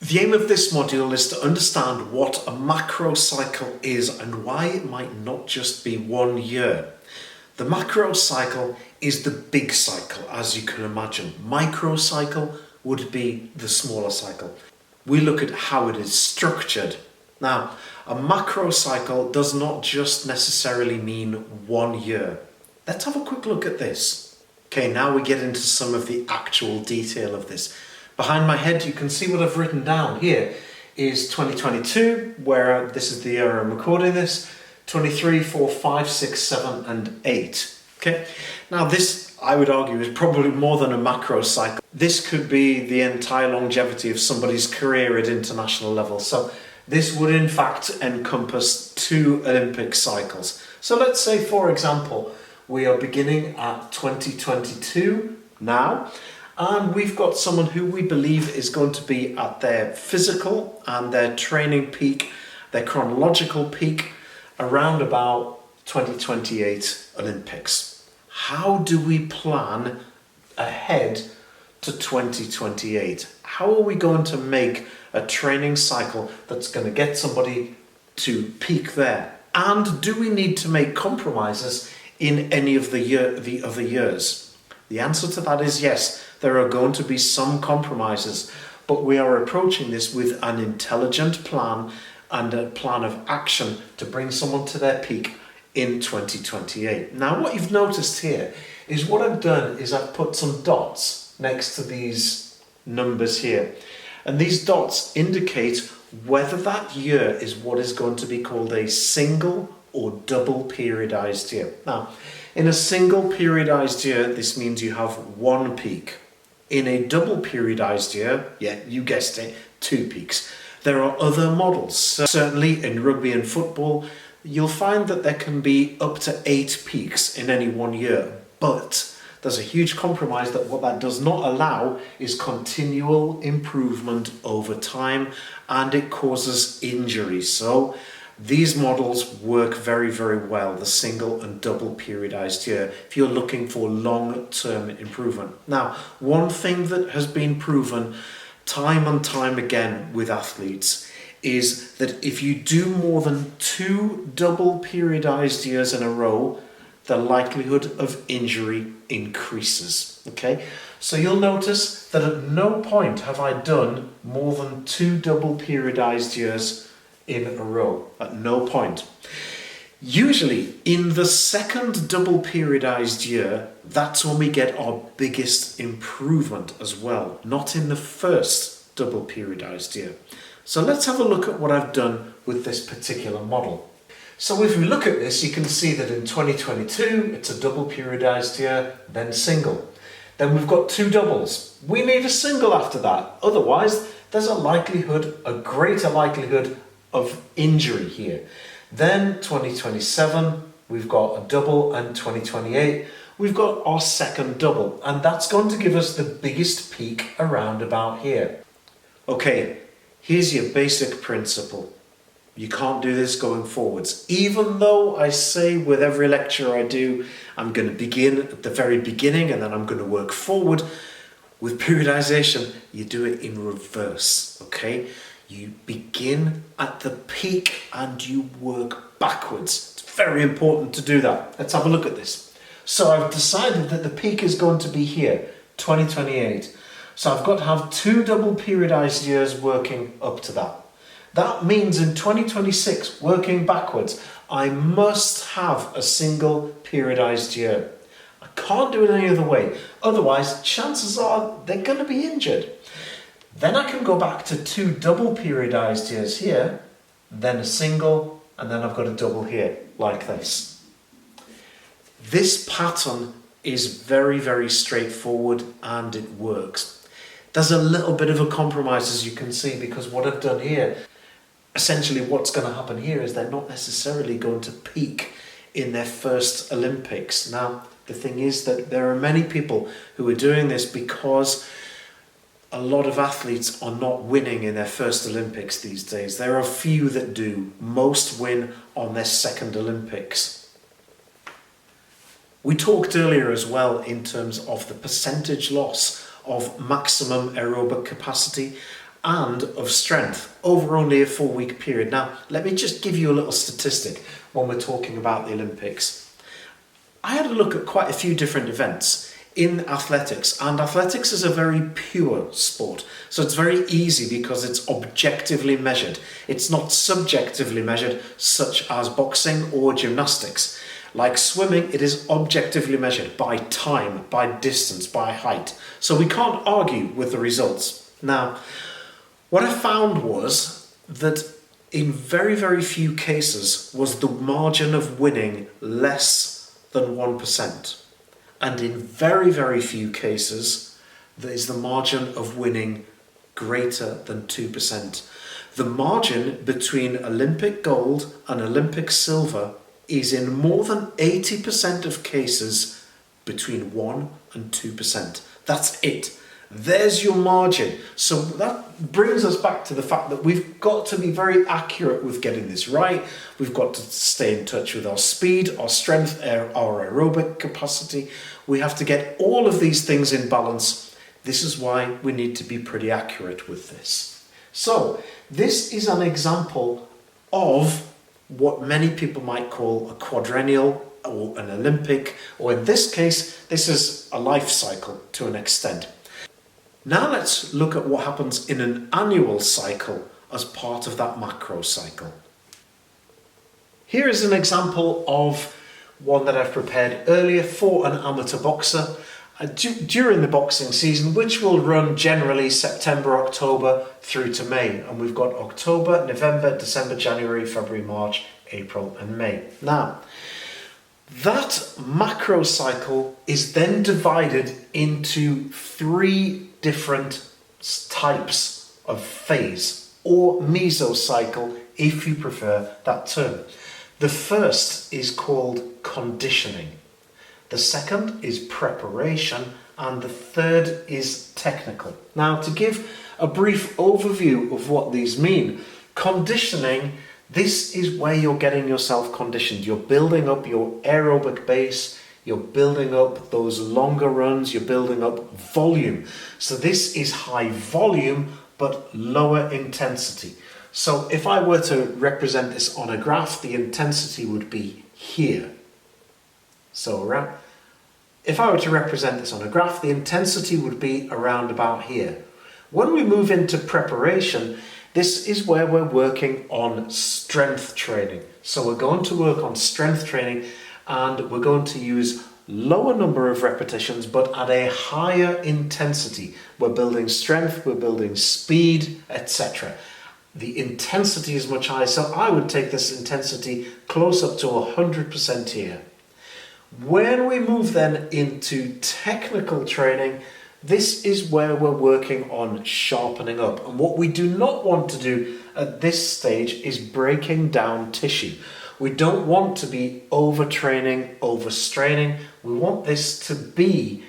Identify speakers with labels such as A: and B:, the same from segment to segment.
A: The aim of this module is to understand what a macrocycle is and why it might not just be 1 year. The macrocycle is the big cycle, as you can imagine. Microcycle would be the smaller cycle. We look at how it is structured. Now, a macrocycle does not just necessarily mean 1 year. Let's have a quick look at this. Okay, now we get into some of the actual detail of this. Behind my head, you can see what I've written down here is 2022, where this is the year I'm recording this, 23, 4, 5, 6, 7, and 8. Okay, now this, I would argue, is probably more than a macrocycle. This could be the entire longevity of somebody's career at international level. So this would in fact encompass 2 Olympic cycles. So let's say, for example, we are beginning at 2022 now, and we've got someone who we believe is going to be at their physical and their training peak, their chronological peak, around about 2028 Olympics. How do we plan ahead to 2028? How are we going to make a training cycle that's going to get somebody to peak there? And do we need to make compromises in any of the other years? The answer to that is yes, there are going to be some compromises, but we are approaching this with an intelligent plan and a plan of action to bring someone to their peak in 2028. Now, what you've noticed here is what I've done is I've put some dots next to these numbers here. And these dots indicate whether that year is what is going to be called a single or double periodized year. Now, in a single periodized year, this means you have 1 peak. In a double periodized year, yeah, you guessed it, 2 peaks. There are other models. Certainly in rugby and football, you'll find that there can be up to 8 peaks in any 1 year, but there's a huge compromise that what that does not allow is continual improvement over time, and it causes injury. So these models work very, very well, the single and double periodized year, if you're looking for long-term improvement. Now, one thing that has been proven time and time again with athletes is that if you do more than 2 double periodized years in a row, the likelihood of injury increases. Okay, so you'll notice that at no point have I done more than 2 double periodized years in a row. At no point. Usually in the second double periodized year, that's when we get our biggest improvement as well, not in the first double periodized year. So let's have a look at what I've done with this particular model. So if we look at this, you can see that in 2022, it's a double periodized year, then single. Then we've got 2 doubles. We need a single after that. Otherwise, there's a greater likelihood of injury here. Then 2027, we've got a double, and 2028, we've got our second double. And that's going to give us the biggest peak around about here. Okay, here's your basic principle. You can't do this going forwards. Even though I say with every lecture I do, I'm going to begin at the very beginning and then I'm going to work forward. With periodization, you do it in reverse, okay? You begin at the peak and you work backwards. It's very important to do that. Let's have a look at this. So I've decided that the peak is going to be here, 2028. So I've got to have 2 double periodized years working up to that. That means in 2026, working backwards, I must have a single periodized year. I can't do it any other way. Otherwise, chances are they're going to be injured. Then I can go back to 2 double periodized years here, then a single, and then I've got a double here, like this. This pattern is very, very straightforward and it works. There's a little bit of a compromise, as you can see, because what I've done here, essentially what's going to happen here is they're not necessarily going to peak in their first Olympics. Now, the thing is that there are many people who are doing this because a lot of athletes are not winning in their first Olympics these days. There are few that do. Most win on their second Olympics. We talked earlier as well in terms of the percentage loss of maximum aerobic capacity, and of strength over only a 4-week period. Now, let me just give you a little statistic when we're talking about the Olympics. I had a look at quite a few different events in athletics, and athletics is a very pure sport. So it's very easy because it's objectively measured. It's not subjectively measured, such as boxing or gymnastics. Like swimming, it is objectively measured by time, by distance, by height. So we can't argue with the results. Now, what I found was that in very, very few cases was the margin of winning less than 1%. And in very, very few cases, there is the margin of winning greater than 2%. The margin between Olympic gold and Olympic silver is in more than 80% of cases between 1 and 2%. That's it. There's your margin. So that brings us back to the fact that we've got to be very accurate with getting this right. We've got to stay in touch with our speed, our strength, our aerobic capacity. We have to get all of these things in balance. This is why we need to be pretty accurate with this. So this is an example of what many people might call a quadrennial or an Olympic, or in this case, this is a life cycle to an extent. Now let's look at what happens in an annual cycle as part of that macro cycle. Here is an example of one that I've prepared earlier for an amateur boxer during the boxing season, which will run generally September, October through to May. And we've got October, November, December, January, February, March, April and May. Now, that macro cycle is then divided into 3 different types of phase, or mesocycle if you prefer that term. The first is called conditioning. The second is preparation, and the third is technical. Now, to give a brief overview of what these mean, conditioning, this is where you're getting yourself conditioned. You're building up your aerobic base, you're building up those longer runs, you're building up volume. So this is high volume, but lower intensity. So if I were to represent this on a graph, the intensity would be here. So if I were to represent this on a graph, the intensity would be around about here. When we move into preparation, this is where we're working on strength training. So we're going to work on strength training, and we're going to use lower number of repetitions, but at a higher intensity. We're building strength, we're building speed, etc. The intensity is much higher, so I would take this intensity close up to 100% here. When we move then into technical training, this is where we're working on sharpening up. And what we do not want to do at this stage is breaking down tissue. We don't want to be overtraining, overstraining. We want this to be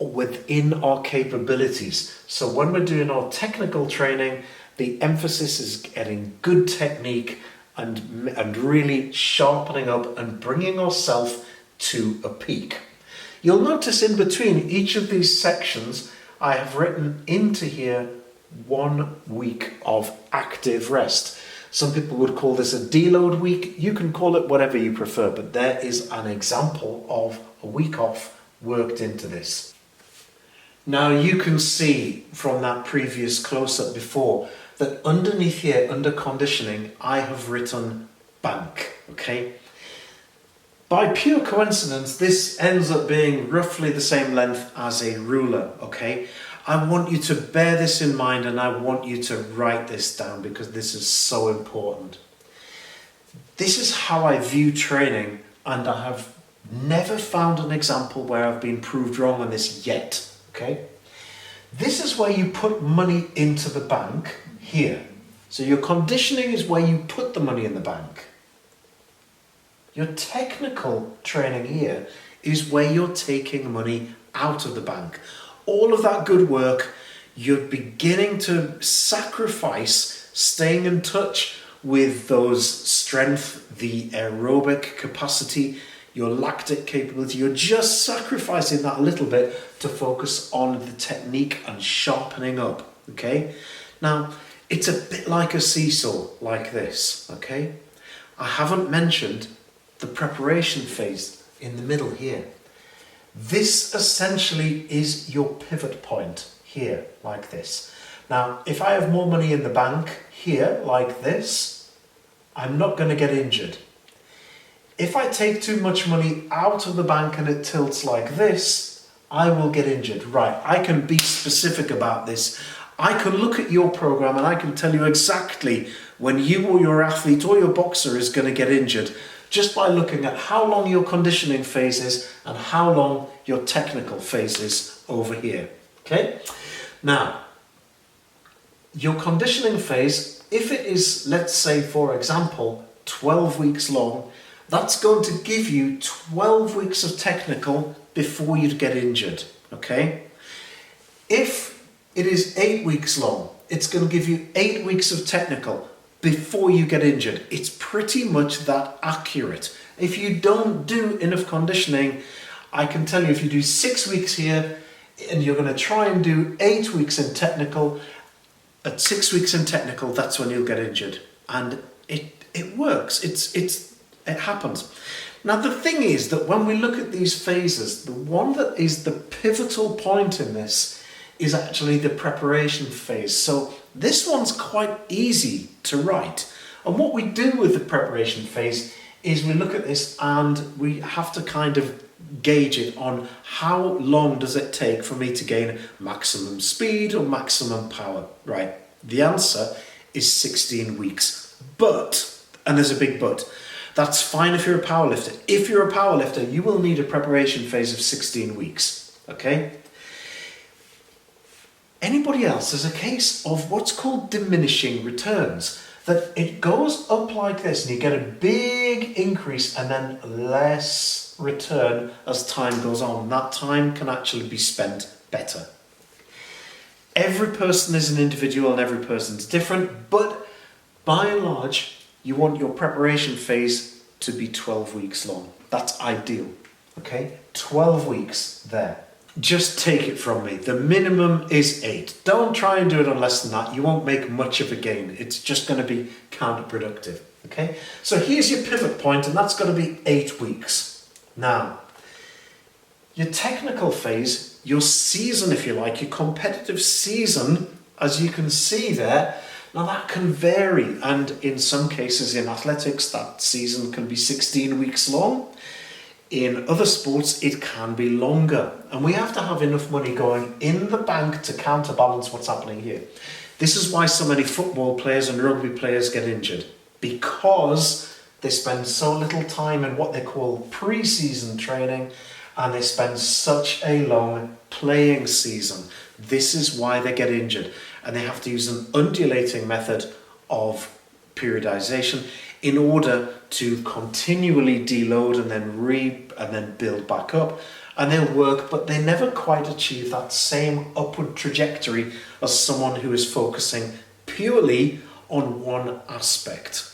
A: within our capabilities. So when we're doing our technical training, the emphasis is getting good technique and really sharpening up and bringing ourselves to a peak. You'll notice in between each of these sections, I have written into here 1 week of active rest. Some people would call this a deload week. You can call it whatever you prefer, but there is an example of a week off worked into this. Now you can see from that previous close-up before that underneath here, under conditioning, I have written bank, okay? By pure coincidence, this ends up being roughly the same length as a ruler, okay? I want you to bear this in mind, and I want you to write this down because this is so important. This is how I view training, and I have never found an example where I've been proved wrong on this yet, okay? This is where you put money into the bank here. So your conditioning is where you put the money in the bank. Your technical training here is where you're taking money out of the bank. All of that good work, you're beginning to sacrifice staying in touch with those strength, the aerobic capacity, your lactic capability. You're just sacrificing that a little bit to focus on the technique and sharpening up, okay? Now, it's a bit like a seesaw, like this, okay? I haven't mentioned the preparation phase in the middle here. This essentially is your pivot point here, like this. Now, if I have more money in the bank here, like this, I'm not going to get injured. If I take too much money out of the bank and it tilts like this, I will get injured. Right, I can be specific about this. I can look at your program and I can tell you exactly when you or your athlete or your boxer is going to get injured just by looking at how long your conditioning phase is and how long your technical phase is over here. Okay? Now, your conditioning phase, if it is, let's say, for example, 12 weeks long, that's going to give you 12 weeks of technical before you'd get injured. Okay? If it is 8 weeks long, it's going to give you 8 weeks of technical before you get injured. It's pretty much that accurate. If you don't do enough conditioning, I can tell you if you do 6 weeks here and you're going to try and do 8 weeks in technical, at 6 weeks in technical, that's when you'll get injured. And it works. It happens. Now the thing is that when we look at these phases, the one that is the pivotal point in this is actually the preparation phase. So this one's quite easy to write. And what we do with the preparation phase is we look at this and we have to kind of gauge it on how long does it take for me to gain maximum speed or maximum power, right? The answer is 16 weeks. But, and there's a big but, that's fine if you're a powerlifter. If you're a powerlifter, you will need a preparation phase of 16 weeks, okay? Anybody else, there's a case of what's called diminishing returns, that it goes up like this and you get a big increase and then less return as time goes on. That time can actually be spent better. Every person is an individual and every person's different, but by and large, you want your preparation phase to be 12 weeks long. That's ideal, okay? 12 weeks there. Just take it from me. The minimum is 8. Don't try and do it on less than that. You won't make much of a gain. It's just going to be counterproductive, okay? So here's your pivot point, and that's going to be 8 weeks. Now, your technical phase, your season, if you like, your competitive season, as you can see there, now that can vary, and in some cases in athletics that season can be 16 weeks long. In other sports it can be longer, and we have to have enough money going in the bank to counterbalance what's happening here. This is why so many football players and rugby players get injured, because they spend so little time in what they call pre-season training and they spend such a long playing season. This is why they get injured, and they have to use an undulating method of periodization in order to continually deload and then build back up, and they'll work, but they never quite achieve that same upward trajectory as someone who is focusing purely on one aspect.